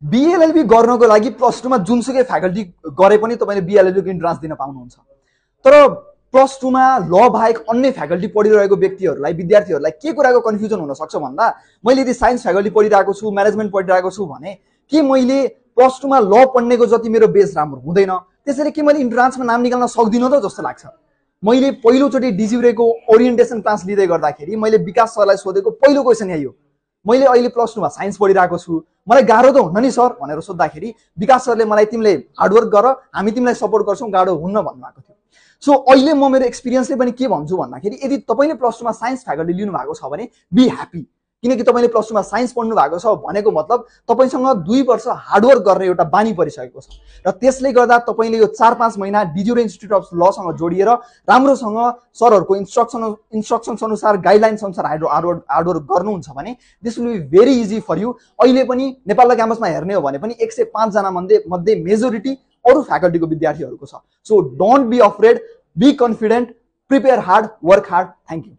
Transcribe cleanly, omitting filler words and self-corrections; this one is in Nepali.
बीएलएलबी गर्नको लागि प्लस 2 मा जुनसुकै फ्याकल्टी गरे पनि तपाईले बीएलएलबी को इन्ट्रान्स दिन पाउनुहुन्छ। तर प्लस 2 मा ल बाहेक अन्य फ्याकल्टी पढिरहेको व्यक्तिहरूलाई विद्यार्थीहरूलाई के कुराको कन्फ्युजन हुन सक्छ भन्दा मैले यदि साइन्स फ्याकल्टी पढिरहेको छु म्यानेजमेन्ट पढिरहेको छु भने के मैले प्लस 2 मा ल पढ्नेको जति मेरो बेस राम्रो हुँदैन त्यसैले के मैले इन्ट्रान्समा नाम निकाल्न सक्दिनँ त जस्तो लाग्छ। मैले पहिलोचोटि डिजिब्रेको ओरिएन्टेसन क्लास लिँदै गर्दाखेरि मैले विकास सरलाई सोधेको पहिलो क्वेसन यही हो, मैले अहिले प्लस 2 मा साइन्स पढिरहेको छु मलाई गाह्रो त हुन्न नि सर भनेर सोध्दाखेरि विकास सरले मलाई तिमीले हार्डवर्क गर हामी तिमीलाई सपोर्ट गर्छौं गाह्रो हुन्न भन्नुभएको थियो। सो अहिले म मेरो एक्सपिरियन्सले पनि के भन्छु भन्दाखेरि यदि तपाईले प्लस 2 मा साइन्स फ्याकल्टी लिनु भएको छ भने बी ह्यापी, किनकि तपाईले प्लस 2 मा साइन्स पढ्नु भएको छ भनेको मतलब तपाईसँग 2 वर्ष हार्डवर्क गर्ने एउटा बानी परिसकेको छ र त्यसले गर्दा तपाईले यो 4-5 महिना डिजिब्रे इन्स्टिट्युट अफ ल सँग जोडिएर राम्रोसँग सरहरुको इन्स्ट्रक्सन्स अनुसार गाइडलाइन्स अनुसार हार्डवर्क गर्नुहुन्छ भने this will be very easy for you. अहिले पनि नेपालको क्याम्पसमा हेर्ने हो भने पनि 105 जना मध्ये मेजोरिटी अरु फ्याकल्टीको विद्यार्थीहरुको छ। So don't be afraid, be confident, prepare hard, work hard. Thank you.